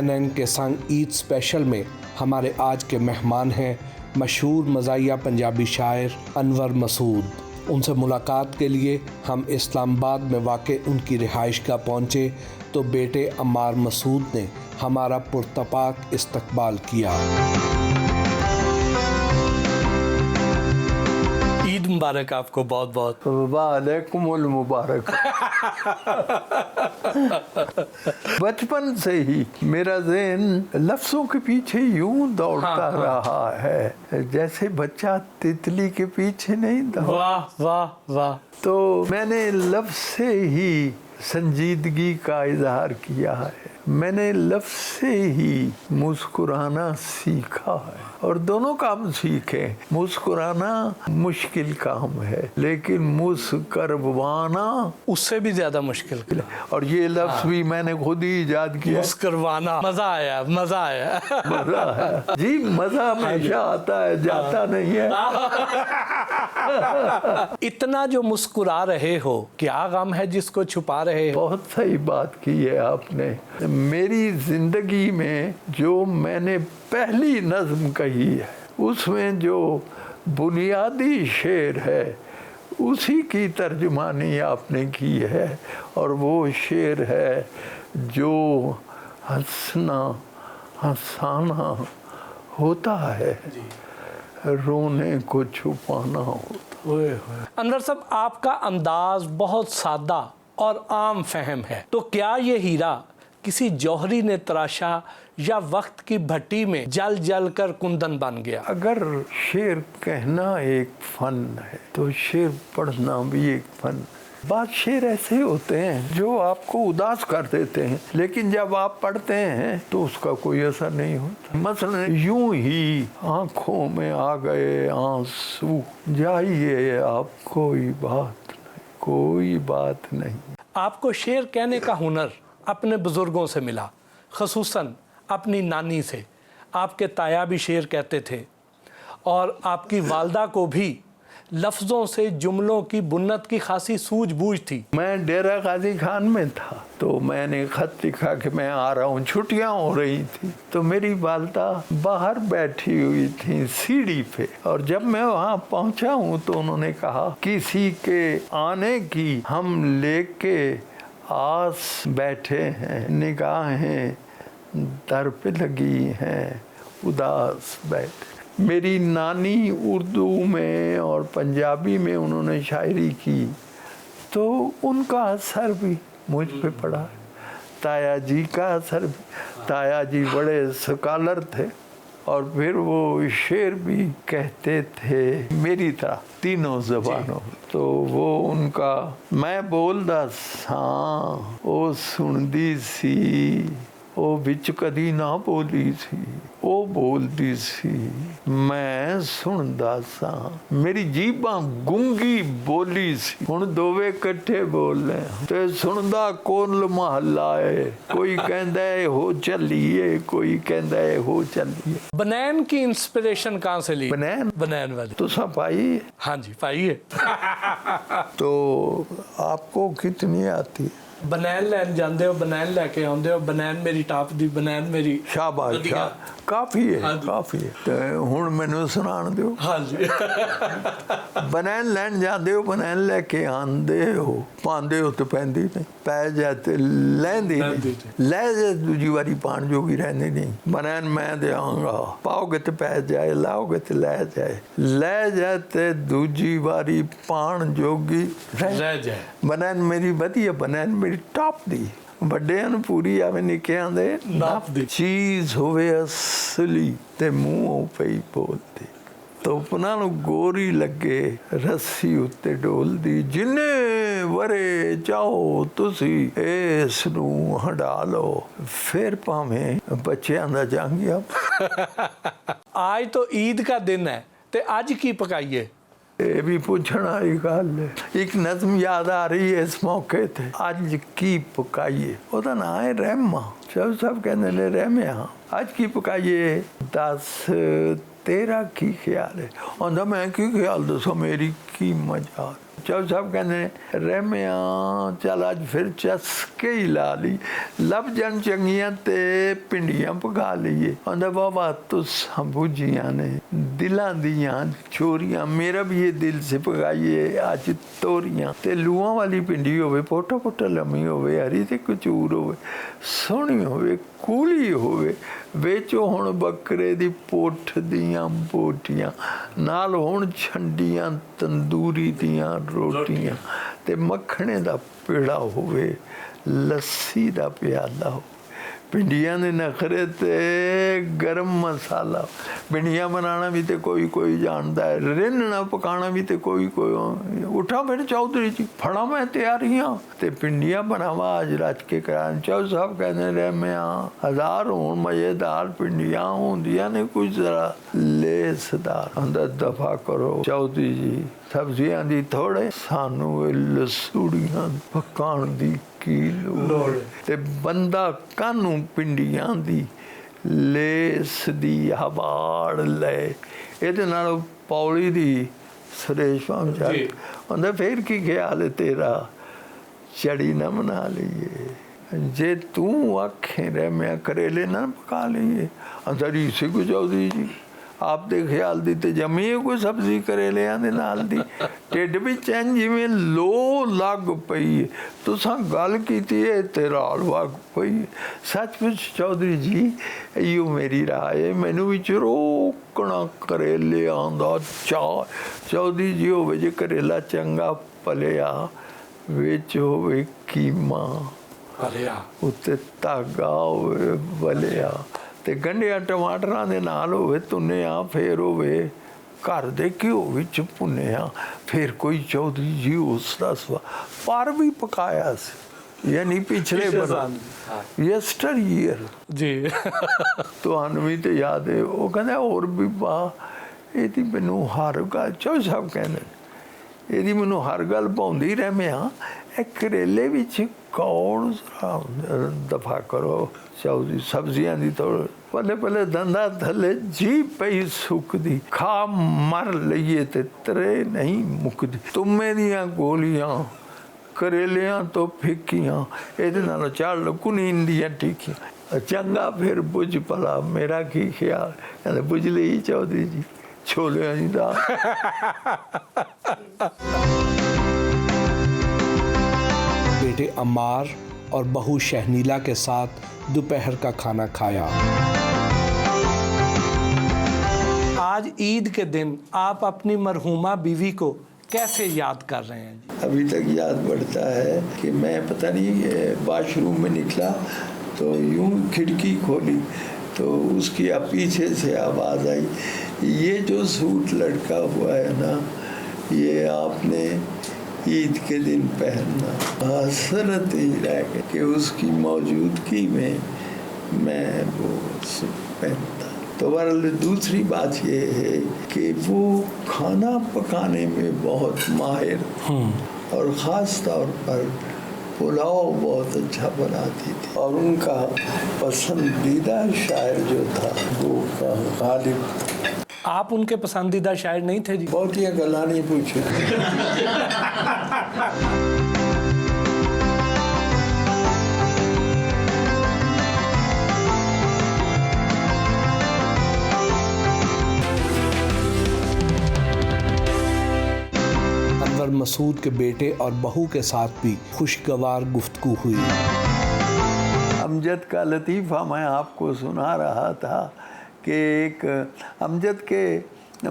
CNN کے संग Eid special में हमारे आज के मेहमान हैं मशहूर मज़ाहिया पंजाबी शायर अनवर मसूद। उनसे मुलाकात के लिए हम इस्लामाबाद में वाक़ उनकी रिहाइशगाह पहुँचे तो बेटे अम्मार मसूद ने हमारा पुरतपाक इस्तकबाल किया। ईद मुबारक आपको बहुत बहुत। वालेकुमुल मुबारक। बचपन से ही मेरा ज़हन लफ्ज़ों के पीछे यूं दौड़ता रहा है जैसे बच्चा तितली के पीछे नहीं दौड़ता। वाह वाह वाह। तो मैंने लफ्ज़ से ही संजीदगी का इजहार किया है, मैंने लफ्ज़ से ही मुस्कुराना सीखा है और दोनों काम सीखे। मुस्कुराना मुश्किल काम है लेकिन मुस्करवाना उससे भी ज़्यादा मुश्किल है। और ये लफ्ज़ भी मैंने खुद ही इजाद किया। मुस्करवाना मज़ा आया मज़ा आया मज़ा है जी, मज़ा हमेशा आता है जाता नहीं है। इतना जो मुस्कुरा रहे हो क्या गम है जिसको छुपा रहे हो? बहुत सही बात की है आपने। मेरी ज़िंदगी में जो मैंने पहली नज़्म कही है उसमें जो बुनियादी शेर है उसी की तर्जुमानी आपने की है और वो शेर है जो हंसना हंसाना होता है, रोने को छुपाना होता। अनवर साहब, आपका अंदाज बहुत सादा और आम फहम है, तो क्या ये हीरा किसी जौहरी ने तराशा या वक्त की भट्टी में जल जल कर कुंदन बन गया? अगर शेर कहना एक फन है तो शेर पढ़ना भी एक फन है। बात शेर ऐसे होते हैं जो आपको उदास कर देते हैं लेकिन जब आप पढ़ते हैं तो उसका कोई असर नहीं होता। मसलन यूं ही आंखों में आ गए आंसू, जाइए आप कोई बात नहीं। आपको शेर कहने का हुनर अपने बुजुर्गों से मिला, ख़ुसूसन अपनी नानी से। आपके ताया भी शेर कहते थे और आपकी वालदा को भी लफ्ज़ों से जुमलों की बुन्नत की खासी सूझबूझ थी। मैं डेरा गाजी खान में था तो मैंने खत लिखा कि मैं आ रहा हूँ, छुट्टियाँ हो रही थी तो मेरी वालदा बाहर बैठी हुई थी सीढ़ी पे और जब मैं वहाँ पहुँचा हूँ तो उन्होंने कहा किसी के आने की हम लेके आस बैठे हैं, निगाहें दर पे लगी हैं उदास बैठे। मेरी नानी उर्दू में और पंजाबी में उन्होंने शायरी की तो उनका असर भी मुझ पे पड़ा। ताया जी का असर भी, ताया जी बड़े स्कॉलर थे और फिर वो शेर भी कहते थे मेरी तरह तीनों ज़बानों। तो वो उनका मैं बोलदा सां ओ सुनदी सी ओ विच कदी ना बोली सी ओ बोलदी सी मैं सुनदा सां मेरी जीबां गूंगी बोली सी हुण दोवे इकट्ठे बोल रहे ते सुनदा कौन महला है, कोई कहंदा है हो चलिए कोई कहंदा है हो चलिए। बनैन की इंस्पिरेशन कहाँ से ली? बनैन वाली तो सब पाई? हाँ जी पाई है। तो आपको कितनी आती है? बनैन लैन जाते हो, बनैन लैके आते हो, बनैन मेरी टाप दी, बनैन मेरी शाबाश काफ़ी है काफ़ी है। तो हुण मैनू सुनाण दिओ। हाँ जी। बनैन लैन जाते हो, बनैन लैके आंदे हो, पांदे हो तो पैंदी नहीं, पै जाते लैंदी नहीं, लै जाए दूजी वारी पाण जोगी रहंदी नहीं। बनैन मैं देआंगा, पाओगे तो पै जाए, लाओगे तो लै जाए, लै जाए ते दूजी वारी पाण जोगी रह जाए। बनैन मेरी वधिया, बनैन मेरी टॉप दी, ਵੱਡਿਆਂ ਨੂੰ ਪੂਰੀ ਆਵੇ ਨਿੱਕਿਆਂ ਦੇ ਨਾਪ ਦੀ ਚੀਜ਼ ਹੋਵੇ ਅਸਲੀ ਤੇ ਮੂੰਹੋਂ ਪਈ ਬੋਲਦੀ। ਤੋਪਨਾਂ ਨੂੰ ਗੋਰੀ ਲੱਗੇ ਰੱਸੀ ਉੱਤੇ ਡੋਲਦੀ, ਜਿੰਨੇ ਵਰੇ ਚਾਹੋ ਤੁਸੀਂ ਇਸ ਨੂੰ ਹੰਡਾ ਲਓ ਫਿਰ ਭਾਵੇਂ ਬੱਚਿਆਂ ਦਾ ਜਾਂਗਿਆ। आज तो ईद का दिन है ते आज की पकाइए? ਇਹ ਵੀ ਪੁੱਛਣ ਵਾਲੀ ਗੱਲ ਹੈ। ਇੱਕ ਨਜ਼ਮ ਯਾਦ ਆ ਰਹੀ ਹੈ ਇਸ ਮੌਕੇ ਤੇ, ਅੱਜ ਕੀ ਪਕਾਈਏ, ਉਹਦਾ ਨਾਂ ਹੈ ਰਹਿਮਾ। ਸਭ ਕਹਿੰਦੇ ਨੇ ਰਹਿਮਿਆ ਅੱਜ ਕੀ ਪਕਾਈਏ, ਦੱਸ ਤੇਰਾ ਕੀ ਖਿਆਲ ਹੈ। ਆਂਦਾ ਮੈਂ ਕੀ ਖਿਆਲ ਦੱਸਾਂ, ਮੇਰੀ ਕੀ ਮਜ਼ਾਕ। ਚੌਧਰੀ ਸਾਹਿਬ ਕਹਿੰਦੇ ਰਹਿਮਿਆ ਚੱਲ ਅੱਜ ਫਿਰ ਚਸਕੇ ਹੀ ਲਾ ਲਈ, ਲੱਭ ਜਾਣ ਚੰਗੀਆਂ ਤੇ ਪਿੰਡੀਆਂ ਪਕਾ ਲਈਏ। ਕਹਿੰਦਾ ਬਾਬਾ ਤੁਸਾਂ ਬੁੱਝੀਆਂ ਨੇ ਦਿਲਾਂ ਦੀਆਂ ਚੋਰੀਆਂ, ਮੇਰਾ ਵੀ ਇਹ ਦਿਲ ਸੇ ਪਕਾਈਏ ਅੱਜ ਤੋਰੀਆਂ। ਤੇ ਲੂਆਂ ਵਾਲੀ ਪਿੰਡੀ ਹੋਵੇ, ਪੋਟਾ ਪੋਟਾ ਲੰਮੀ ਹੋਵੇ, ਹਰੀ ਤੇ ਕਚੂਰ ਹੋਵੇ, ਸੋਹਣੀ ਹੋਵੇ, ਕੂਲੀ ਹੋਵੇ, ਵੇਚੋ ਹੁਣ ਬੱਕਰੇ ਦੀ ਪੁੱਠ ਦੀਆਂ ਬੋਟੀਆਂ, ਨਾਲ ਹੁਣ ਛੰਡੀਆਂ ਤੰਦੂਰੀ ਦੀਆਂ ਰੋਟੀਆਂ, ਤੇ ਮੱਖਣੇ ਦਾ ਪੇੜਾ ਹੋਵੇ, ਲੱਸੀ ਦਾ ਪਿਆਲਾ ਹੋਵੇ, ਪਿੰਡੀਆਂ ਦੇ ਨਖਰੇ ਤੇ ਗਰਮ ਮਸਾਲਾ। ਪਿੰਡੀਆਂ ਬਣਾਉਣਾ ਵੀ ਤੇ ਕੋਈ ਕੋਈ ਜਾਣਦਾ ਹੈ, ਰਿੰਨਣਾ ਪਕਾਉਣਾ ਵੀ ਤੇ ਕੋਈ ਕੋਈ। ਉਠਾ ਫਿਰ ਚੌਧਰੀ ਜੀ, ਫੜਾ ਮੈਂ ਤਿਆਰੀਆਂ ਤੇ ਪਿੰਡੀਆਂ ਬਣਾਵਾ ਅੱਜ ਰਚ ਕੇ ਕਰਾਂ। ਚੌਧਰੀ ਸਾਹਿਬ ਕਹਿੰਦੇ ਰਹੇ ਮੈਂ ਹਜ਼ਾਰ ਹੋਣ ਮਜ਼ੇਦਾਰ ਪਿੰਡੀਆਂ ਹੁੰਦੀਆਂ ਨੇ ਕੁਝ ਜ਼ਰਾ ਲੇਸਦਾਰ। ਅੰਦਰ ਦਫਾ ਕਰੋ ਚੌਧਰੀ ਜੀ, ਸਬਜ਼ੀਆਂ ਦੀ ਥੋੜੇ, ਸਾਨੂੰ ਇਹ ਲਸੂੜੀਆਂ ਪਕਾਉਣ ਦੀ ਕੀ ਲੋੜ। ਤੇ ਬੰਦਾ ਕਾਹਨੂੰ ਪਿੰਡੀਆਂ ਦੀ ਲੇਸ ਦੀ ਹਵਾੜ ਲੈ, ਇਹਦੇ ਨਾਲ ਪੌਲੀ ਦੀ ਸੁਰੇਸ਼ ਪਹੁੰਚਾ ਹੁੰਦਾ। ਫਿਰ ਕੀ ਖਿਆਲ ਹੈ ਤੇਰਾ, ਚੜੀ ਨਾ ਬਣਾ ਲਈਏ, ਜੇ ਤੂੰ ਆਖੇ ਰਹਿ ਮੈਂ ਕਰੇਲੇ ਨਾ ਪਕਾ ਲਈਏ। ਅੰਦਰ ਹੀ ਸੀ ਚੌਧਰੀ ਜੀ, ਆਪ ਦੇ ਖਿਆਲ ਦੀ ਤੇ ਜਮੀ ਕੋਈ ਸਬਜ਼ੀ ਕਰੇਲਿਆਂ ਦੇ ਨਾਲ ਦੀ, ਢਿੱਡ ਵਿੱਚ ਐਂ ਜਿਵੇਂ ਲੋ ਲੱਗ ਪਈ। ਤੁਸਾਂ ਗੱਲ ਕੀਤੀ ਹੈ ਤੇ ਰਾਲ ਵਗ ਪਈ। ਸੱਚਮੁੱਚ ਚੌਧਰੀ ਜੀ ਇਹੋ ਮੇਰੀ ਰਾਏ ਹੈ, ਮੈਨੂੰ ਵਿੱਚ ਰੋਕਣਾ ਕਰੇਲਿਆਂ ਦਾ ਚਾਅ। ਚੌਧਰੀ ਜੀ ਹੋਵੇ ਜੇ ਕਰੇਲਾ ਚੰਗਾ ਪਲਿਆ, ਵਿੱਚ ਹੋਵੇ ਕੀਮਾ ਭਲਿਆ, ਉੱਤੇ ਧਾਗਾ ਹੋਵੇ ਬਲਿਆ, ਤੇ ਗੰਢਿਆਂ ਟਮਾਟਰਾਂ ਦੇ ਨਾਲ ਹੋਵੇ ਤੁੰਨਿਆ, ਫੇਰ ਹੋਵੇ ਘਰ ਦੇ ਘਿਓ ਵਿੱਚ ਭੁੰਨਿਆ। ਫਿਰ ਕੋਈ ਚੌਧਰੀ ਜੀ ਉਸ ਦਾ ਪਰ ਵੀ ਪਕਾਇਆ ਸੀ, ਯਾਨੀ ਪਿਛਲੇ ਯੈਸਟਰ ਈਅਰ ਜੀ। ਤੁਹਾਨੂੰ ਵੀ ਤੇ ਯਾਦ ਹੈ, ਉਹ ਕਹਿੰਦਾ ਹੋਰ ਵੀ ਬਾ ਇਹਦੀ ਮੈਨੂੰ ਹਰ ਗੱਲ, ਚੌਧਰੀ ਸਾਹਿਬ ਕਹਿੰਦੇ ਇਹਦੀ ਮੈਨੂੰ ਹਰ ਗੱਲ ਭਾਉਂਦੀ ਰਹਿ ਮੈਂ, ਇਹ ਕਰੇਲੇ ਵਿੱਚ ਕੌਣ ਦਫਾ ਕਰੋ ਚੌਧਰੀ ਸਬਜ਼ੀਆਂ ਦੀ ਤੋੜ। ਪੱਲੇ ਪੱਲੇ ਦੰਦਾਂ ਥੱਲੇ ਜੀ ਪਈ ਸੁੱਕਦੀ, ਖਾ ਮਰ ਲਈਏ ਤੇ ਤਰੇ ਨਹੀਂ ਮੁੱਕਦੀ। ਤੁਮੇ ਦੀਆਂ ਗੋਲੀਆਂ ਕਰੇਲਿਆਂ ਤੋਂ ਫਿੱਕੀਆਂ, ਇਹਦੇ ਨਾਲ ਚੜ੍ਹ ਕੁਨੀਨ ਦੀਆਂ ਟੀਕੀਆਂ। ਚੰਗਾ ਫਿਰ ਬੁੱਝ ਭਲਾ ਮੇਰਾ ਕੀ ਖਿਆਲ। ਕਹਿੰਦੇ ਬੁੱਝ ਲਈ ਚੌਧਰੀ ਜੀ, ਛੋਲਿਆਂ ਦੀ ਦਾਲ। बेटे अम्मार और बहू शहनीला के साथ दोपहर का खाना खाया। आज ईद के दिन आप अपनी मरहूमा बीवी को कैसे याद कर रहे हैं? अभी तक याद पड़ता है कि मैं पता नहीं वॉशरूम में निकला तो यूं खिड़की खोली तो उसकी पीछे से आवाज़ आई, ये जो सूट लटका हुआ है ना, ये आपने ईद के दिन पहनना। हसरत ही रह गई कि उसकी मौजूदगी में मैं वो पहनता। तो बहरहाल दूसरी बात ये है कि वो खाना पकाने में बहुत माहिर और ख़ास तौर पर पुलाव बहुत अच्छा बनाती थी। और उनका पसंदीदा शायर जो था वो गालिब। आप उनके पसंदीदा शायर नहीं थे जी? बहुत ही गला नहीं पूछे। अनवर मसूद के बेटे और बहू के साथ भी खुशगवार गुफ्तगू हुई। अमजद का लतीफ़ा मैं आपको सुना रहा था कि एक अमजद के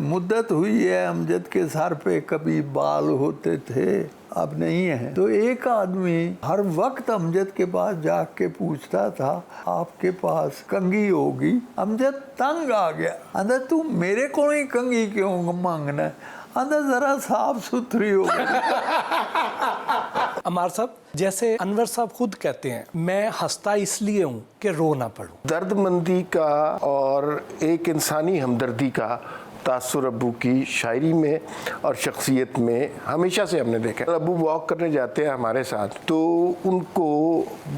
मुद्दत हुई है, अमजद के सर पे कभी बाल होते थे, अब नहीं है। तो एक आदमी हर वक्त अमजद के पास जाके पूछता था आपके पास कंघी होगी? अमजद तंग आ गया, अंदर तू मेरे को ही कंघी क्यों मांगना है, अंदर जरा साफ सुथरी हो। अमार साहब, जैसे अनवर साहब खुद कहते हैं, मैं हंसता इसलिए हूँ कि रो ना पड़ूं। दर्दमंदी का और एक इंसानी हमदर्दी का تاثر ابو کی شاعری میں اور شخصیت میں ہمیشہ سے ہم نے دیکھا ہے۔ ابو واک کرنے جاتے ہیں ہمارے ساتھ تو ان کو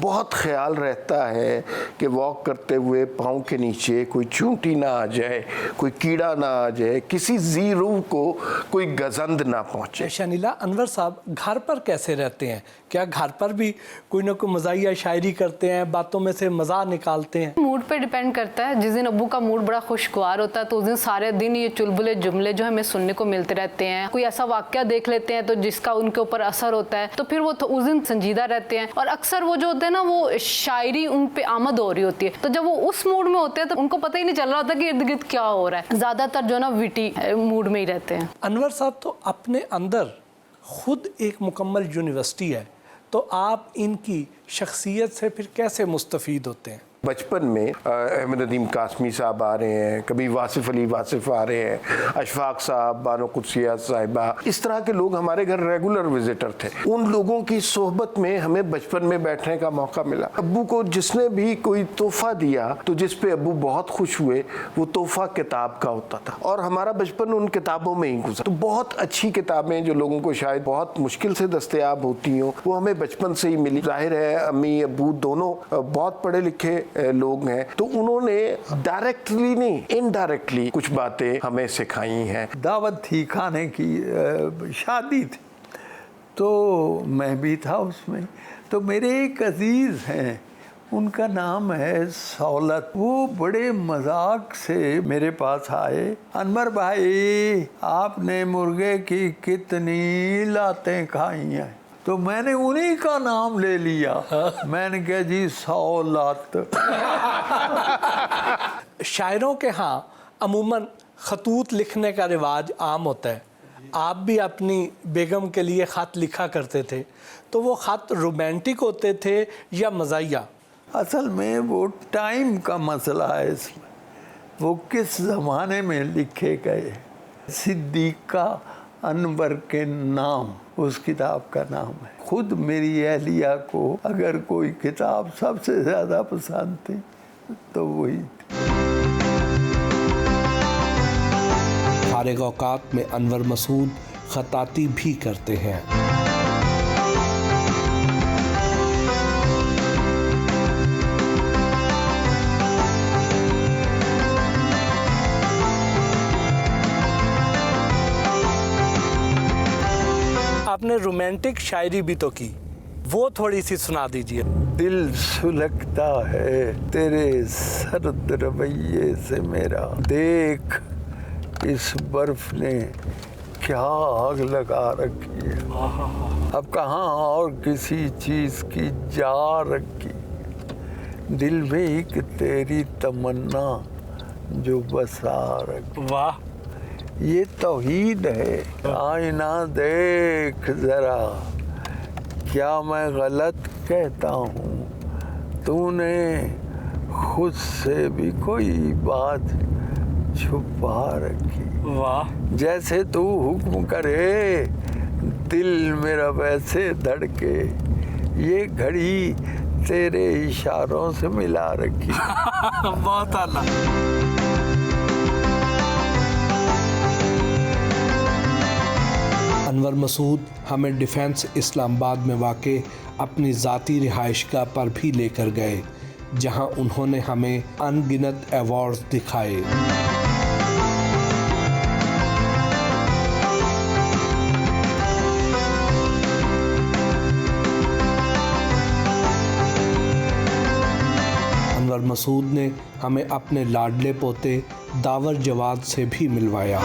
بہت خیال رہتا ہے کہ واک کرتے ہوئے پاؤں کے نیچے کوئی چونٹی نہ آ جائے، کوئی کیڑا نہ آ جائے، کسی ذی روح کو کوئی گزند نہ پہنچے۔ شنیلا، انور صاحب گھر پر کیسے رہتے ہیں؟ کیا گھر پر بھی کوئی نہ کوئی مزاحیہ شاعری کرتے ہیں، باتوں میں سے مزاح نکالتے ہیں؟ موڈ پہ ڈیپینڈ کرتا ہے۔ جس دن ابو کا موڈ بڑا خوشگوار ہوتا ہے تو اس دن سارے دن یہ چلبلے جملے جو ہمیں سننے کو ملتے رہتے ہیں۔ کوئی ایسا واقعہ دیکھ لیتے ہیں تو جس کا ان کے اوپر اثر ہوتا ہے تو پھر وہ اس دن سنجیدہ رہتے ہیں، اور اکثر وہ جو ہوتے ہیں نا وہ شاعری ان پہ آمد ہو رہی ہوتی ہے، تو جب وہ اس موڈ میں ہوتے ہیں تو ان کو پتہ ہی نہیں چل رہا ہوتا کہ ارد گرد کیا ہو رہا ہے۔ زیادہ تر جو نا ویٹی موڈ میں ہی رہتے ہیں۔ انور صاحب تو اپنے اندر خود ایک مکمل یونیورسٹی ہے، تو آپ ان کی شخصیت سے پھر کیسے مستفید ہوتے ہیں؟ بچپن میں احمد ندیم قاسمی صاحب آ رہے ہیں، کبھی واصف علی واصف آ رہے ہیں، اشفاق صاحب، بانو قدسیہ صاحبہ، اس طرح کے لوگ ہمارے گھر ریگولر وزٹر تھے۔ ان لوگوں کی صحبت میں ہمیں بچپن میں بیٹھنے کا موقع ملا۔ ابو کو جس نے بھی کوئی تحفہ دیا تو جس پہ ابو بہت خوش ہوئے، وہ تحفہ کتاب کا ہوتا تھا، اور ہمارا بچپن ان کتابوں میں ہی گزرا۔ تو بہت اچھی کتابیں جو لوگوں کو شاید بہت مشکل سے دستیاب ہوتی ہوں، وہ ہمیں بچپن سے ہی ملی۔ ظاہر ہے امی ابو دونوں بہت پڑھے لکھے لوگ ہیں، تو انہوں نے ڈائریکٹلی نہیں انڈائریکٹلی کچھ باتیں ہمیں سکھائی ہیں۔ دعوت تھی کھانے کی، شادی تھی تو میں بھی تھا اس میں، تو میرے ایک عزیز ہیں، ان کا نام ہے سہولت، وہ بڑے مذاق سے میرے پاس آئے، انور بھائی آپ نے مرغے کی کتنی لاتیں کھائی ہیں؟ تو میں نے انہی کا نام لے لیا، میں نے کہا جی 100 لات۔ شاعروں کے ہاں عموماً خطوط لکھنے کا رواج عام ہوتا ہے، آپ بھی اپنی بیگم کے لیے خط لکھا کرتے تھے، تو وہ خط رومانٹک ہوتے تھے یا مزاحیہ؟ اصل میں وہ ٹائم کا مسئلہ ہے، اس میں وہ کس زمانے میں لکھے گئے۔ صدیقہ انور کے نام اس کتاب کا نام ہے۔ خود میری اہلیہ کو اگر کوئی کتاب سب سے زیادہ پسند تھی تو وہی تھی۔ فارغ اوقات میں انور مسعود خطاطی بھی کرتے ہیں۔ آپ نے رومانٹک شاعری بھی تو کی، وہ تھوڑی سی سنا دیجئے۔ دل سلگتا ہے تیرے سرد رویے سے میرا، دیکھ اس برف نے کیا آگ لگا رکھی ہے، اب کہاں اور کسی چیز کی جا رکھی، دل میں ایک تیری تمنا جو بسا رکھی۔ واہ، یہ توحید ہے۔ آئینہ دیکھ ذرا، کیا میں غلط کہتا ہوں، تو نے خود سے بھی کوئی بات چھپا رکھی، واہ، جیسے تو حکم کرے دل میرا ویسے دھڑکے، یہ گھڑی تیرے اشاروں سے ملا رکھی۔ بہت اعلیٰ۔ انور مسعود ہمیں ڈیفنس اسلام آباد میں واقع اپنی ذاتی رہائش گاہ پر بھی لے کر گئے، جہاں انہوں نے ہمیں ان گنت ایوارڈز دکھائے۔ انور مسعود نے ہمیں اپنے لاڈلے پوتے داور جواد سے بھی ملوایا۔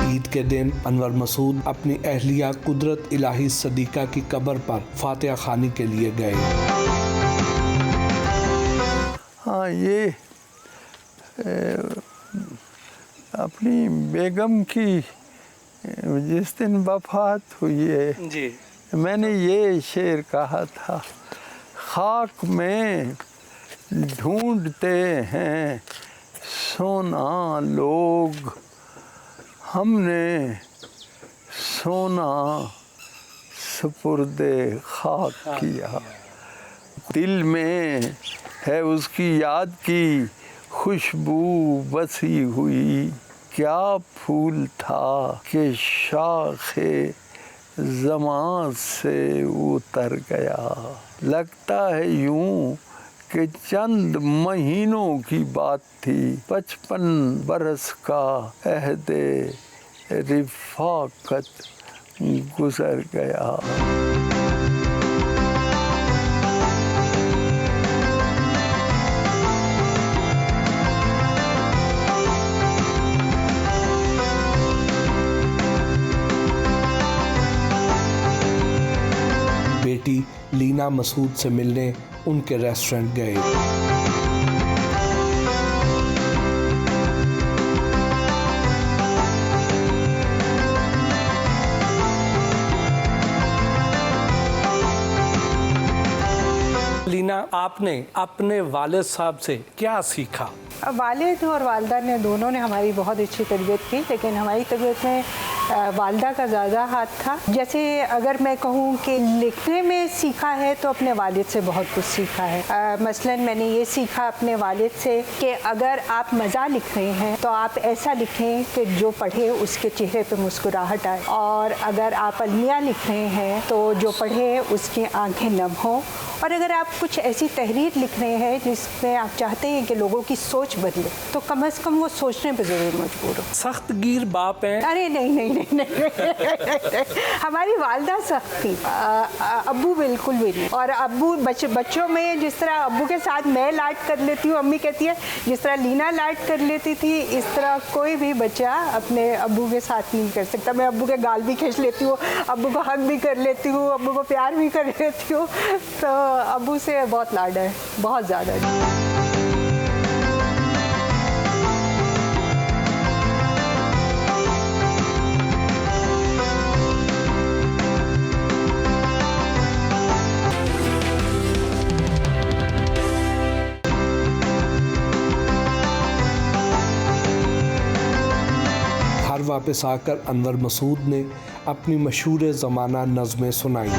عید کے دن انور مسعود اپنی اہلیہ قدرت الہی صدیقہ کی قبر پر فاتحہ خوانی کے لیے گئے۔ ہاں، یہ اپنی بیگم کی جس دن وفات ہوئی ہے، جی، میں نے یہ شعر کہا تھا، خاک میں ڈھونڈتے ہیں سونا لوگ، ہم نے سونا سپرد خاک کیا، دل میں ہے اس کی یاد کی खुशबू बसी हुई, क्या फूल था कि शाखे ज़मां से उतर गया। लगता है यूं कि चंद महीनों की बात थी, 55 बरस का अहदे रिफाकत गुजर गया। बेटी लीना मसूद से मिलने उनके रेस्टोरेंट गए। लीना, आपने अपने वालिद साहब से क्या सीखा? वालिद और वालदा ने दोनों ने हमारी बहुत अच्छी तरबियत की, लेकिन हमारी तरबियत में वालदा का ज़्यादा हाथ था। जैसे अगर मैं कहूँ कि लिखने में सीखा है तो अपने वालिद से बहुत कुछ सीखा है। मसलन मैंने ये सीखा अपने वालिद से कि अगर आप मज़ा लिख रहे हैं तो आप ऐसा लिखें कि जो पढ़े उसके चेहरे पे मुस्कुराहट आए, और अगर आप अलमिया लिख रहे हैं तो जो पढ़े उसकी आंखें नम हो, और अगर आप कुछ ऐसी तहरीर लिख रहे हैं जिसमें आप चाहते हैं कि लोगों की सोच बदले तो कम से कम वो सोचने पर ज़रूर मजबूर हो। सख्त गिर बाप हैं? अरे नहीं नहीं नहीं नहीं हमारी वालदा सख्त थी, अब्बू बिल्कुल भी नहीं। और अब्बू बच्चों में जिस तरह अब्बू के साथ मैं लाड कर लेती हूँ, अम्मी कहती है जिस तरह लीना लाड कर लेती थी, इस तरह कोई भी बच्चा अपने अब्बू के साथ नहीं कर सकता। मैं अब्बू के गाल भी खींच लेती हूँ, अब्बू को हग भी कर लेती हूँ, अब्बू को प्यार भी कर लेती हूँ। तो अब्बू से बहुत लाड है, बहुत ज़्यादा। वापस आकर अनवर मसूद ने अपनी मशहूर ज़माना नज़में सुनाई।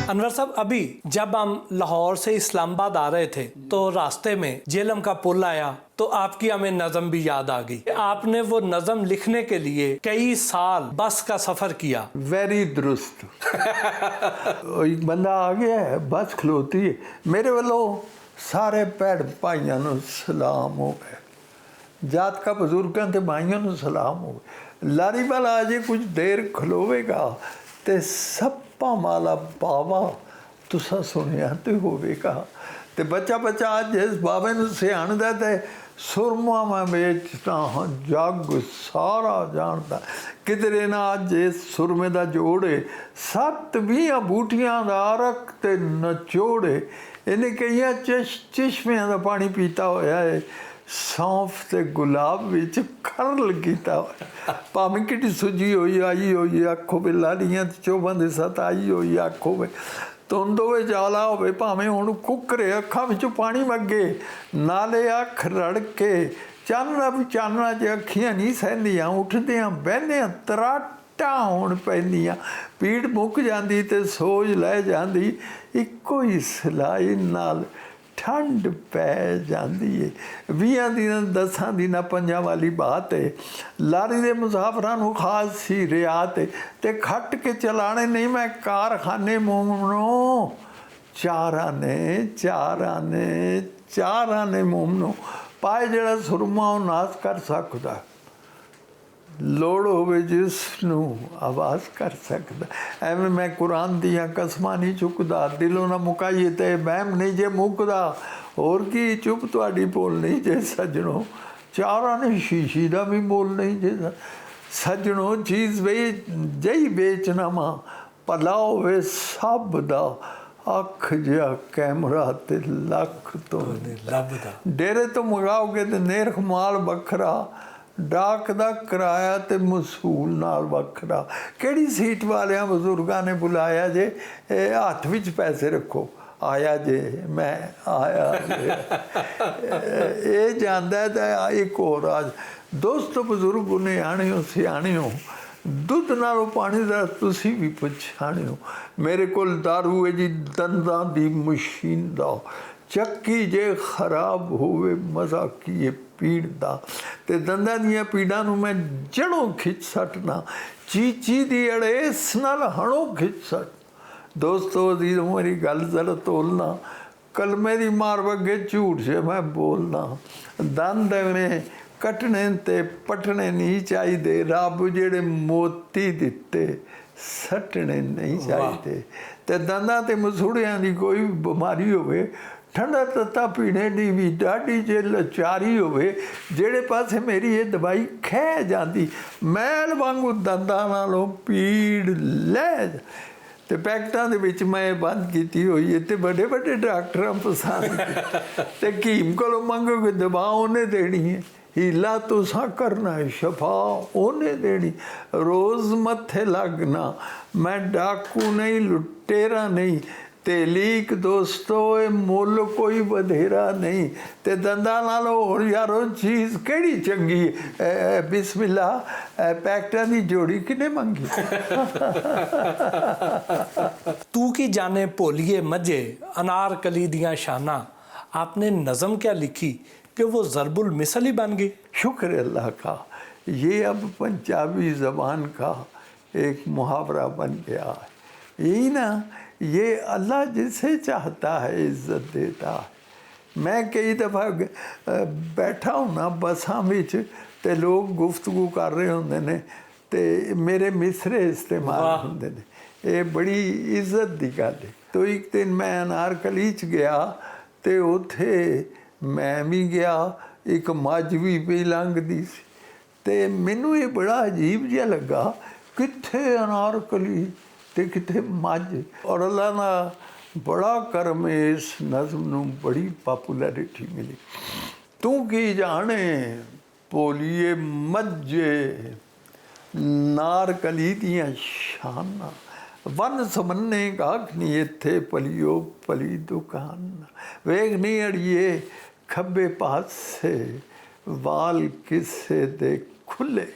अनवर साहब, अभी जब हम लाहौर से इस्लामाबाद आ रहे थे तो रास्ते में जेलम का पुल आया तो आपकी हमें नज़म भी याद आ गई। आपने वो नज़म लिखने के लिए कई साल बस का सफ़र किया। वेरी दुरुस्त एक बंदा आ गया है, बस खलोती है, मेरे वालों सारे भैन भाइयों को सलाम हो गए, जात का बुजुर्गों के भाइयों को सलाम हो गए। लारी वाला अजे कुछ देर खलोवेगा ते सब माला बाबा तुसा सुनिया तो होवेगा। ते बच्चा बच्चा आज जिस बाबे नूं सियाणदा ते सुरमा मैं बेचता हाँ जग सारा जानता, किधरे ना अज इस सुरमे दा जोड़े 7-20 बूटियां दा रख ते नचोड़े, इन्हें कई चश्मियां दा पानी पीता होया है, सौंफ ते गुलाब विच खरल कीता होया, भावें किड्डी सुजी होई आई होई आखो वे लाड़ियां चौबन दे सत आई होई आखो वे धुंद होवे जाला होवे, भावें हुण कुकरे अखां विचों पानी वगे नाले अख रड़के चानना भी चानना च अखियां नहीं सहंदियां, उठदियां बहदियां तराटा होण पैंदियां, पीड़ मुक जांदी ते सोज लै जांदी, इक्को ही सिलाई नाल ठंड पै जाती है। 20 दिन 10 दिन 5 वाली बात है, लारी दे मुसाफरां नूं खास सी रियात है ते खट के चलाने नहीं, मैं कारखाने मोमनो चार आने मोमनो पाए जड़ा सुरमा नाश कर सकदा, लोड़ होवे जिसनूं आवाज़ कर सकदा। एवें मैं कुरान दियां कसमां नहीं चुकदा, दिलों ना मुकाइए ते बहम नहीं जे मुकदा, होर की चुप तुहाडी बोल नहीं जे सजणों, चारां ने शीशी दा भी बोल नहीं जे सजणों, चीज़ जही बेचना मां भला होवे सब दा, अख जिहा कैमरा ते लख तो लभदा, डेरे तो मंगाओगे ते नेरख माल बखरा, डाक दा किराया ते मसूल नाल वखरा। केड़ी सीट वालियां बजुर्गां ने बुलाया जे हाथ विच पैसे रखो, ਆਇਆ ਜੇ ਮੈਂ ਆਇਆ ਜੇ ਇਹ ਜਾਂਦਾ ਤਾਂ ਇੱਕ ਹੋਰ ਅੱਜ ਦੋਸਤ ਬਜ਼ੁਰਗ ਨੇ ਆਣਿਓ ਸਿਆਣਿਓ ਦੁੱਧ ਨਾਲੋਂ ਪਾਣੀ ਦਾ ਤੁਸੀਂ ਵੀ ਪਛਾਣਿਓ ਮੇਰੇ ਕੋਲ ਦਾਰੂ ਹੈ ਜੀ ਦੰਦਾਂ ਦੀ ਮਸ਼ੀਨ ਦਾ ਚੱਕੀ ਜੇ ਖਰਾਬ ਹੋਵੇ ਮਜ਼ਾ ਕੀ ਪੀੜ ਦਾ ਤੇ ਦੰਦਾਂ ਦੀਆਂ ਪੀੜਾਂ ਨੂੰ ਮੈਂ ਜੜੋਂ ਖਿੱਚ ਸੱਟਣਾ ਚੀਚੀ ਦੀ ਅੜੇਸ ਨਾਲ ਹਣੋਂ ਖਿੱਚ ਸੱਟ ਦੋਸਤੋ ਦੀ ਮੇਰੀ ਗੱਲ ਜ਼ਰਾ ਤੋਲਣਾ ਕਲਮੇ ਦੀ ਮਾਰ ਵਗੇ ਝੂਠ ਸੇ ਮੈਂ ਬੋਲਣਾ ਦੰਦ ਨੇ ਕੱਟਣੇ ਤੇ ਪਟਣੇ ਨਹੀਂ ਚਾਹੀਦੇ ਰੱਬ ਜਿਹੜੇ ਮੋਤੀ ਦਿੱਤੇ ਸੱਟਣੇ ਨਹੀਂ ਚਾਹੀਦੇ ਤੇ ਦੰਦਾਂ ਤੇ ਮਸੂੜਿਆਂ ਦੀ ਕੋਈ ਬਿਮਾਰੀ ਹੋਵੇ ਠੰਡਾ ਤੱਤਾ ਪੀਣੇ ਦੀ ਵੀ ਡਾਢੀ ਜੇ ਲਾਚਾਰੀ ਹੋਵੇ ਜਿਹੜੇ ਪਾਸੇ ਮੇਰੀ ਇਹ ਦਵਾਈ ਖਹਿ ਜਾਂਦੀ ਮੈਲ ਵਾਂਗੂ ਦੰਦਾਂ ਨਾਲੋਂ ਪੀੜ ਲੈ ਤੇ ਪੈਕਟਾਂ ਦੇ ਵਿੱਚ ਮੈਂ ਬੰਦ ਕੀਤੀ ਹੋਈ ਹੈ ਤੇ ਵੱਡੇ ਵੱਡੇ ਡਾਕਟਰਾਂ ਪਸੰਦ ਤੇ ਹਕੀਮ ਕੋਲੋਂ ਮੰਗੋਗੇ ਦਵਾ ਉਹਨੇ ਦੇਣੀ ਹੈ ਹੀਲਾ ਤੁਸਾਂ ਕਰਨਾ ਹੈ ਸ਼ਫਾ ਉਹਨੇ ਦੇਣੀ ਰੋਜ਼ ਮੱਥੇ ਲੱਗਣਾ ਮੈਂ ਡਾਕੂ ਨਹੀਂ ਲੁਟੇਰਾ ਨਹੀਂ ਤੇ ਲੀਕ ਦੋਸਤੋ ਇਹ ਮੁੱਲ ਕੋਈ ਵਧੇਰਾ ਨਹੀਂ ਤੇ ਦੰਦਾਂ ਨਾਲੋਂ ਹੋਰ ਯਾਰੋ ਚੀਜ਼ ਕਿਹੜੀ ਚੰਗੀ ਬਿਸਮਿਲ੍ਲਾ ਪੈਕਟਾਂ ਦੀ ਜੋੜੀ ਕਿਨੇ ਮੰਗੀ तू की जाने पोलिए मजे अनारकली दियां शाना आपने नज़म क्या लिखी कि वो ज़रबुल मिसल ही बन गई। शुक्र है अल्लाह का ये अब पंजाबी ज़बान का एक मुहावरा बन गया है यही ना ये अल्लाह जिसे चाहता है इज्जत देता है मैं कई दफ़ा बैठा हूँ ना बसां विच ते लोग गुफ्तगू कर रहे होंदे ने ते मेरे मिसरे इस्तेमाल होंदे ने ये बड़ी इज्जत दी गल है तो एक दिन मैं अनारकली च गया ते उत्थे मैं भी गया एक मੱਝ भी पई लंघदी सी ते मैनू ये बड़ा अजीब जिहा लगा कित्थे अनारकली ਤੇ ਕਿਤੇ ਮੱਝ ਔਰ ਅੱਲਾ ਦਾ ਬੜਾ ਕਰਮ ਇਸ ਨਜ਼ਮ ਨੂੰ ਬੜੀ ਪਾਪੂਲੈਰਿਟੀ ਮਿਲੀ ਤੂੰ ਕੀ ਜਾਣੇ ਪੋਲੀਏ ਮੱਝੇ ਨਾਰਕਲੀ ਦੀਆਂ ਸ਼ਾਨਾਂ ਵਨ ਸਮੰਨੇ ਗਾਖ ਨਹੀਂ ਇੱਥੇ ਪਲਿਓ ਪਲੀ ਦੁਕਾਨ ਵੇਖ ਨਹੀਂ ਅੜੀਏ ਖੱਬੇ ਪਾਸੇ ਵਾਲ ਕਿਸੇ ਦੇ ਖੁੱਲੇ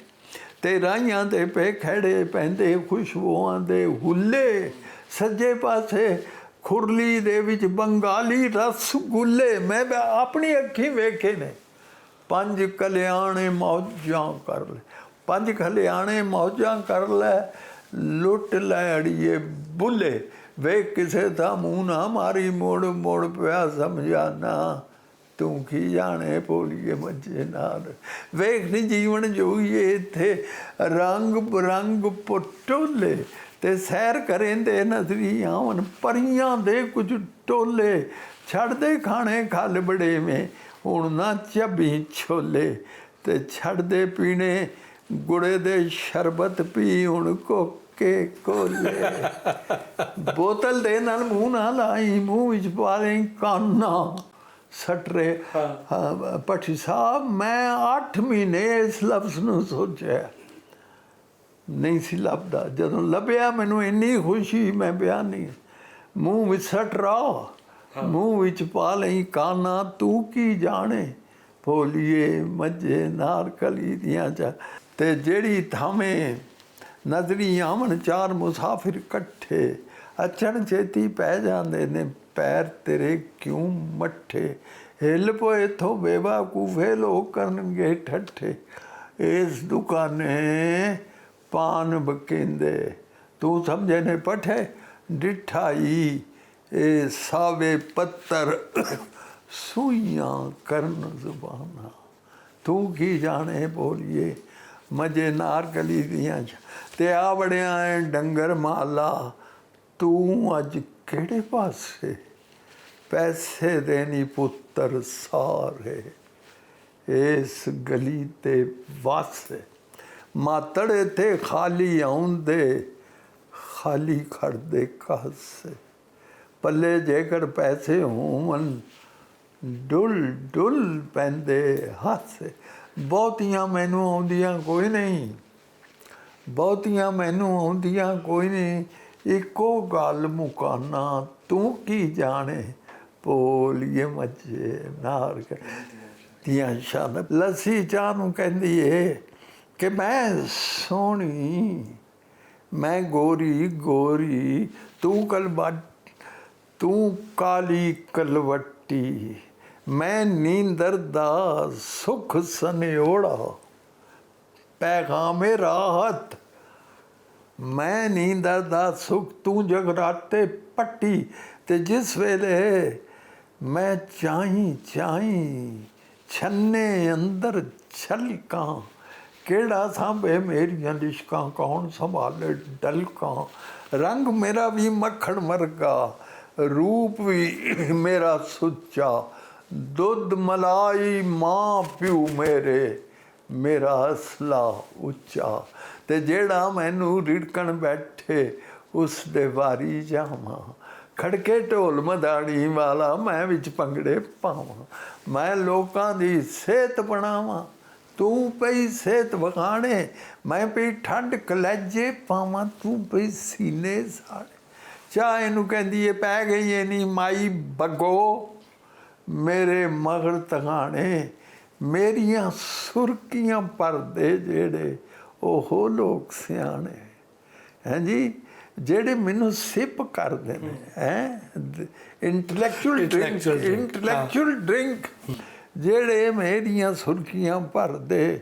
ਤੇ ਰਾਹੀਆਂ ਦੇ ਪੇ ਖੜੇ ਪੈਂਦੇ ਖੁਸ਼ਬੂਆਂ ਦੇ ਹੁੱਲੇ ਸੱਜੇ ਪਾਸੇ ਖੁਰਲੀ ਦੇ ਵਿੱਚ ਬੰਗਾਲੀ ਰਸਗੁੱਲੇ ਮੈਂ ਆਪਣੀ ਅੱਖੀਂ ਵੇਖੇ ਨੇ ਪੰਜ ਕਲਿਆਣੇ ਮੌਜਾਂ ਕਰ ਲੈ ਪੰਜ ਕਲਿਆਣੇ ਮੌਜਾਂ ਕਰ ਲੈ ਲੁੱਟ ਲੈ ਅੜੀਏ ਬੁੱਲੇ ਵੇਖ ਕਿਸੇ ਦਾ ਮੂੰਹ ਨਾ ਮਾਰੀ ਮੋੜ ਮੋੜ ਪਿਆ ਸਮਝਾਣਾ ਤੂੰ ਕੀ ਜਾਣੇ ਪੋਲੀਏ ਮੱਝੇ ਨਾਲ ਵੇਖ ਨੀ ਜੀਵਨ ਜੋਈਏ ਇੱਥੇ ਰੰਗ ਬਰੰਗ ਪਟੋਲੇ ਤੇ ਸੈਰ ਕਰੇਂਦੇ ਨਜ਼ਰੀ ਆਵਨ ਪਰੀਆਂ ਦੇ ਕੁਝ ਟੋਲੇ ਛੱਡਦੇ ਖਾਣੇ ਖਲ ਬੜੇਵੇਂ ਹੁਣ ਨਾ ਚੱਬੀ ਛੋਲੇ ਤੇ ਛੱਡਦੇ ਪੀਣੇ ਗੁੜੇ ਦੇ ਸ਼ਰਬਤ ਪੀ ਹੁਣ ਕੋਕੇ ਕੋਲੇ ਬੋਤਲ ਦੇ ਨਾਲ ਮੂੰਹ ਨਾ ਲਾਈ ਮੂੰਹ ਵਿੱਚ ਪਾ ਲਈ ਕਾਨਾ ਸੱਟ ਰਹੇ ਭੱਟੀ ਸਾਹਿਬ ਮੈਂ 8 ਮਹੀਨੇ ਇਸ ਲਫ਼ਜ਼ ਨੂੰ ਸੋਚਿਆ ਨਹੀਂ ਸੀ ਲੱਭਦਾ ਜਦੋਂ ਲੱਭਿਆ ਮੈਨੂੰ ਇੰਨੀ ਖੁਸ਼ੀ ਮੈਂ ਬਿਆਨ ਨਹੀਂ ਮੂੰਹ ਵਿੱਚ ਸੱਟ ਰਹਾ ਮੂੰਹ ਵਿੱਚ ਪਾ ਲਈ ਕਾਨਾ ਤੂੰ ਕੀ ਜਾਣੇ ਪੋਲੀਏ ਮੱਝੇ ਨਾਰਕਲੀ ਦੀਆਂ ਚ ਤੇ ਜਿਹੜੀ ਥਾਵੇਂ ਨਜ਼ਰੀ ਆਵਣ ਚਾਰ ਮੁਸਾਫਿਰ ਇਕੱਠੇ ਅਚਣ ਛੇਤੀ ਪੈ ਜਾਂਦੇ ਨੇ ਪੈਰ ਤੇਰੇ ਕਿਉਂ ਮੱਠੇ ਹਿੱਲ ਪਏ ਇੱਥੋਂ ਬੇਵਕੂਫੇ ਲੋਕ ਕਰਨਗੇ ਠੱਠੇ ਇਸ ਦੁਕਾਨੇ ਪਾਨ ਬਕਿੰਦੇ ਤੂੰ ਸਮਝੇ ਨੇ ਪਠੇ ਡਿਠਾਈ ਇਹ ਸਾਵੇ ਪੱਤਰ ਸੂਈਆਂ ਕਰਨ ਜ਼ੁਬਾਨਾਂ ਤੂੰ ਕੀ ਜਾਣੇ ਬੋਲੀਏ ਮਜੇ ਨਾਰਕਲੀ ਦੀਆਂ ਤੇ ਆ ਬੜਿਆ ਡੰਗਰ ਮਾਲਾ ਤੂੰ ਅੱਜ ਕਿਹੜੇ ਪਾਸੇ ਪੈਸੇ ਦੇਣੀ ਪੁੱਤਰ ਸਾਰੇ ਇਸ ਗਲੀ ਤੇ ਵਾਸੇ ਮਾਤੜ ਇੱਥੇ ਖਾਲੀ ਆਉਂਦੇ ਖਾਲੀ ਖੜਦੇ ਕਾਸੇ ਪੱਲੇ ਜੇਕਰ ਪੈਸੇ ਹੋਵਣ ਡੁੱਲ ਡੁੱਲ ਪੈਂਦੇ ਹਾਸੇ ਬਹੁਤੀਆਂ ਮੈਨੂੰ ਆਉਂਦੀਆਂ ਕੋਈ ਨਹੀਂ ਬਹੁਤੀਆਂ ਮੈਨੂੰ ਆਉਂਦੀਆਂ ਕੋਈ ਨਹੀਂ ਇੱਕੋ ਗੱਲ ਮੁਕਾਨਾ ਤੂੰ ਕੀ ਜਾਣੇ ਭੋਲੀਏ ਮੱਝੇ ਨਾਰ ਦੀਆਂ ਸ਼ਾਨ। ਲੱਸੀ ਚਾਹ ਨੂੰ ਕਹਿੰਦੀ ਏ ਕਿ ਮੈਂ ਸੋਹਣੀ, ਮੈਂ ਗੋਰੀ ਗੋਰੀ, ਤੂੰ ਕਾਲੀ ਕਲਵੱਟੀ, ਮੈਂ ਨੀਂਦਰ ਦਾ ਸੁਖ ਸਨਿਓੜਾ, ਪੈਗਾਮੇ ਰਾਹਤ, ਮੈਂ ਨੀਂਦਰ ਦਾ ਸੁਖ, ਤੂੰ ਜਗਰਾਤੇ ਪੱਟੀ। ਤੇ ਜਿਸ ਵੇਲੇ ਮੈਂ ਚਾਹੀਂ ਛੰਨੇ ਅੰਦਰ ਛਲਕਾਂ, ਕਿਹੜਾ ਸਾਂਭੇ ਮੇਰੀਆਂ ਲਿਸ਼ਕਾਂ, ਕੌਣ ਸੰਭਾਲੇ ਡਲਕਾਂ। ਰੰਗ ਮੇਰਾ ਵੀ ਮੱਖਣ ਵਰਗਾ, ਰੂਪ ਵੀ ਮੇਰਾ ਸੁੱਚਾ, ਦੁੱਧ ਮਲਾਈ ਮਾਂ ਪਿਓ ਮੇਰੇ, ਮੇਰਾ ਹਸਲਾ ਉੱਚਾ। ਤੇ ਜਿਹੜਾ ਮੈਨੂੰ ਰਿੜਕਣ ਬੈਠੇ ਉਸ ਦੇ ਵਾਰੀ ਜਾਵਾਂ, ਖੜਕੇ ਢੋਲ ਮਦਾਣੀ ਵਾਲਾ ਮੈਂ ਵਿੱਚ ਭੰਗੜੇ ਪਾਵਾਂ। ਮੈਂ ਲੋਕਾਂ ਦੀ ਸਿਹਤ ਬਣਾਵਾਂ, ਤੂੰ ਪਈ ਸਿਹਤ ਵਖਾਣੇ, ਮੈਂ ਪਈ ਠੰਡ ਕਲੇਜੇ ਪਾਵਾਂ, ਤੂੰ ਪਈ ਸੀਨੇ ਸਾੜੇ। ਚਾਹ ਇਹਨੂੰ ਕਹਿੰਦੀ ਏ ਪੈ ਗਈ ਏ ਨੀ ਮਾਈ ਬੱਗੋ ਮੇਰੇ ਮਗਰ ਤਗਾਣੇ, ਮੇਰੀਆਂ ਸੁਰਕੀਆਂ ਪਰਦੇ ਜਿਹੜੇ ਉਹ ਲੋਕ ਸਿਆਣੇ। ਹਾਂਜੀ, ਜਿਹੜੇ ਮੈਨੂੰ ਸਿਪ ਕਰਦੇ ਨੇ ਇੰਟਲੈਕਚੁਅਲ ਡਰਿੰਕ, ਜਿਹੜੇ ਮੇਰੀਆਂ ਸੁਰਖੀਆਂ ਭਰਦੇ,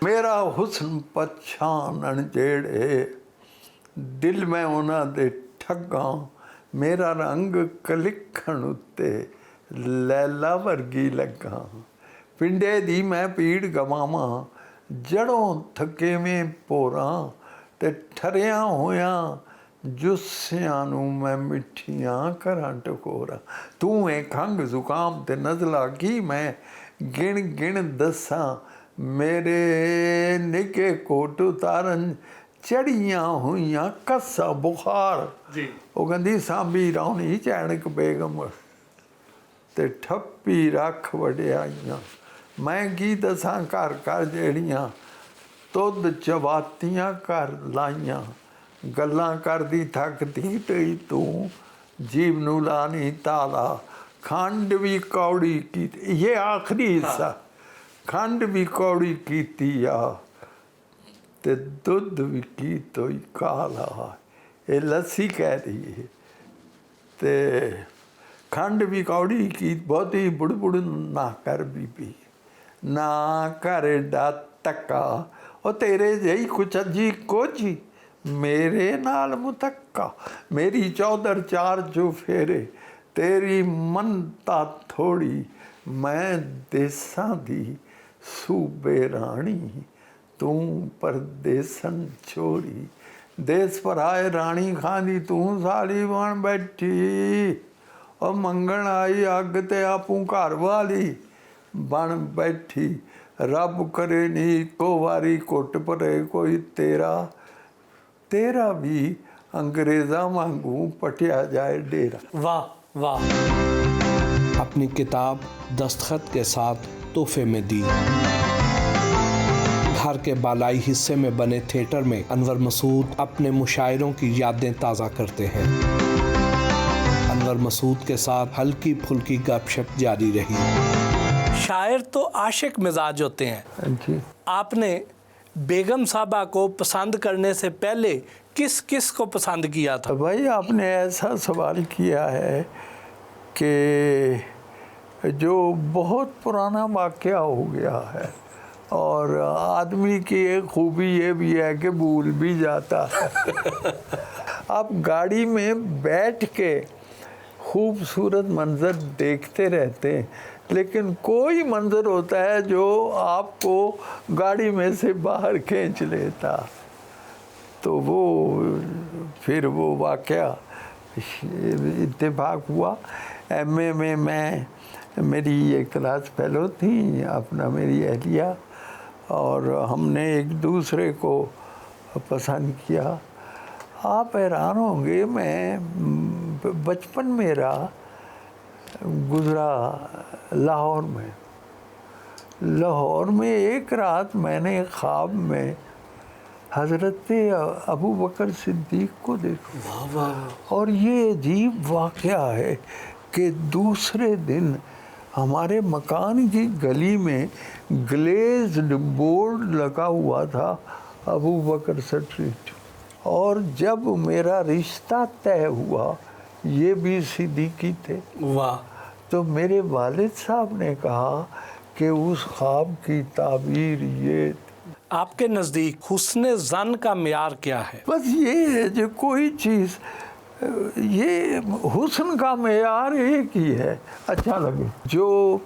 ਮੇਰਾ ਹੁਸਨ ਪਛਾਣਨ ਜਿਹੜੇ, ਦਿਲ ਮੈਂ ਉਹਨਾਂ ਦੇ ਠੱਗਾਂ, ਮੇਰਾ ਰੰਗ ਕਲਿਖਣ ਉੱਤੇ ਲੈਲਾ ਵਰਗੀ ਲੱਗਾ। ਪਿੰਡੇ ਦੀ ਮੈਂ ਪੀੜ ਗਵਾਵਾਂ, ਜੜੋਂ ਥਕੇਵੇਂ ਭੋਰਾਂ, ਤੇ ਠਰਿਆਂ ਹੋਇਆਂ ਜੁੱਸਿਆਂ ਨੂੰ ਮੈਂ ਮਿੱਠੀਆਂ ਕਰਾਂ ਟਕੋਰਾਂ। ਤੂੰ ਏ ਖੰਘ ਜ਼ੁਕਾਮ ਤੇ ਨਜ਼ਲਾ ਕੀ ਮੈਂ ਗਿਣ ਦੱਸਾਂ, ਮੇਰੇ ਨਿੱਕੇ ਕੋਟ ਉਤਾਰਨ ਚੜੀਆਂ ਹੋਈਆਂ ਕੱਸਾ ਬੁਖਾਰ। ਉਹ ਕਹਿੰਦੀ ਸਾਂਭੀ ਰਾਉਣੀ ਚੈਨਕ ਬੇਗਮ, ਤੇ ਠੱਪੀ ਰੱਖ ਵਡਿਆਈਆਂ। ਮੈਂ ਕੀ ਦੱਸਾਂ ਘਰ ਘਰ ਜਿਹੜੀਆਂ ਤੁਧ ਚਵਾਤੀਆਂ ਕਰ ਲਾਈਆਂ, ਗੱਲਾਂ ਕਰਦੀ ਥੱਕਦੀ ਪਈ ਤੂੰ, ਜੀਵ ਨੂੰ ਲਾਣੀ ਤਾਲਾ। ਖੰਡ ਵੀ ਕੌੜੀ ਕੀਤੀ, ਇਹ ਆਖਰੀ ਹਿੱਸਾ, ਖੰਡ ਵੀ ਕੌੜੀ ਕੀਤੀ ਆ, ਤੇ ਦੁੱਧ ਵੀ ਕੀ ਤੋਈ ਕਾਲਾ। ਇਹ ਲੱਸੀ ਕਹਿ ਰਹੀ ਹੈ। ਤੇ ਖੰਡ ਵੀ ਕੌੜੀ ਕੀ, ਬਹੁਤੀ ਬੁੜ ਨਾ ਕਰ ਬੀਬੀ, ਨਾ ਕਰ ਡਾ ਧੱਕਾ। ਉਹ ਤੇਰੇ ਜਿਹੀ ਕੁਛ ਅੱਜੀ ਕੋਝੀ, ਮੇਰੇ ਨਾਲ ਮੁਤੱਕਾ। ਮੇਰੀ ਚੌਧਰ ਚਾਰ ਚੁਫੇਰੇ, ਤੇਰੀ ਮੰਨਤਾ ਥੋੜੀ। ਮੈਂ ਦੇਸਾਂ ਦੀ ਸੂਬੇ ਰਾਣੀ, ਤੂੰ ਪਰਦੇਸਨ ਛੋੜੀ। ਦੇਸ ਪਰਾਏ ਰਾਣੀ ਖਾਂਦੀ, ਤੂੰ ਸਾਲੀ ਬਣ ਬੈਠੀ। ਉਹ ਮੰਗਣ ਆਈ ਅੱਗ ਤੇ ਆਪੂ ਘਰ ਵਾਲੀ ਬਣ ਬੈਠੀ। ਰੱਬ ਕਰੇ ਨੀ ਇੱਕੋ ਵਾਰੀ ਘੁੱਟ ਭਰੇ ਕੋਈ तेरा भी अंग्रेजा वांगू पटिया जाए डेरा। वाह वाह। अपनी किताब दस्तखत के साथ तोहफे में दी। घर के बालाई हिस्से में बने थिएटर में अनवर मसूद अपने मुशायरों की यादें ताज़ा करते हैं। अनवर मसूद के साथ हल्की फुल्की गपशप जारी रही। शायर तो आशिक मिजाज होते हैं जी। आपने बेगम साहबा को पसंद करने से पहले किस किस को पसंद किया था? भाई आपने ऐसा सवाल किया है कि जो बहुत पुराना वाक़या हो गया है, और आदमी की एक खूबी ये भी है कि भूल भी जाता है। आप गाड़ी में बैठ के खूबसूरत मंज़र देखते रहते हैं, लेकिन कोई मंज़र होता है जो आपको गाड़ी में से बाहर खींच लेता। तो वो फिर वो वाक़या इत्तेफाक हुआ। एमए में मैं, मेरी एक क्लास फेलो थी अपना, मेरी अहलिया, और हमने एक दूसरे को पसंद किया। आप हैरान होंगे, मैं बचपन मेरा गुज़रा लाहौर में। एक रात मैंने ख्वाब में हज़रत अबू बकर सिद्दीक को देखो। और ये अजीब वाक़या है कि दूसरे दिन हमारे मकान की गली में ग्लेज्ड बोर्ड लगा हुआ था, अबू बकर स्ट्रीट। और जब मेरा रिश्ता तय हुआ, ये भी सिद्दीकी थे। वाह। तो मेरे वालिद साहब ने कहा कि उस ख्वाब की ताबीर ये। आपके नज़दीक हुस्न ज़न का मियार क्या है? बस ये है जो कोई चीज़, ये हुस्न का मेयार एक ही है, अच्छा लगे, जो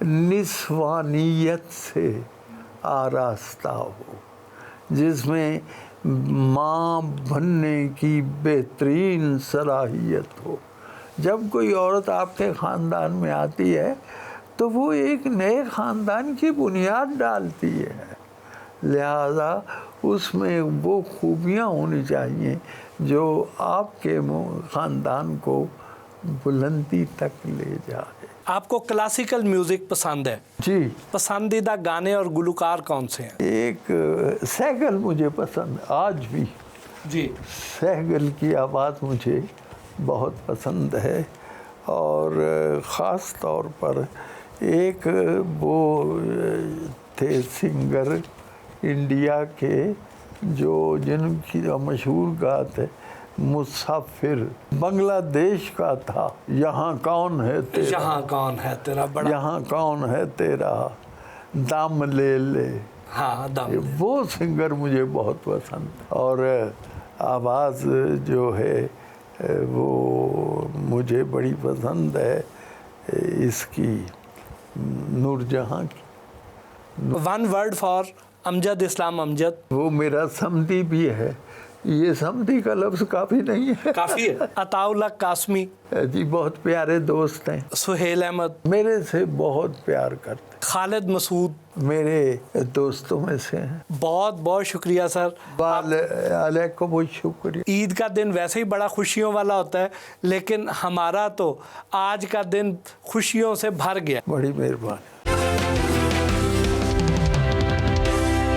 निस्वानियत से आरास्ता हो, जिसमें माँ बनने की बेहतरीन सलाहियत हो। जब कोई औरत आपके ख़ानदान में आती है तो वो एक नए ख़ानदान की बुनियाद डालती है, लिहाजा उसमें वो खूबियाँ होनी चाहिए जो आपके ख़ानदान को बुलंदी तक ले जाए। आपको क्लासिकल म्यूज़िक पसंद है? जी। पसंदीदा गाने और गुलकार कौन से हैं? एक सहगल मुझे पसंद, आज भी जी सहगल की आवाज़ मुझे बहुत पसंद है। और ख़ास तौर पर एक वो थे सिंगर इंडिया के जो जिनकी मशहूर गात है, मुसाफिर, बांग्लादेश का था। यहाँ कौन है तेरा, यहाँ कौन है तेरा, बड़ा यहाँ कौन है तेरा, दाम ले ले। हाँ, दाम। वो सिंगर मुझे बहुत पसंद। और आवाज़ जो है वो मुझे बड़ी पसंद है इसकी, नूरजहाँ की। वन वर्ड फॉर अमजद इस्लाम अमजद। वो मेरा समधी भी है, ये समधी का लफ्ज़ काफ़ी नहीं है, काफ़ी है। अताउल्लाह कासमी जी बहुत प्यारे दोस्त हैं। सुहेल अहमद मेरे से बहुत प्यार करते। खालिद मसूद मेरे दोस्तों में से हैं। बहुत बहुत शुक्रिया सर। वालेकुम बहुत शुक्रिया। ईद का दिन वैसे ही बड़ा खुशियों वाला होता है, लेकिन हमारा तो आज का दिन खुशियों से भर गया। बड़ी मेहरबानी।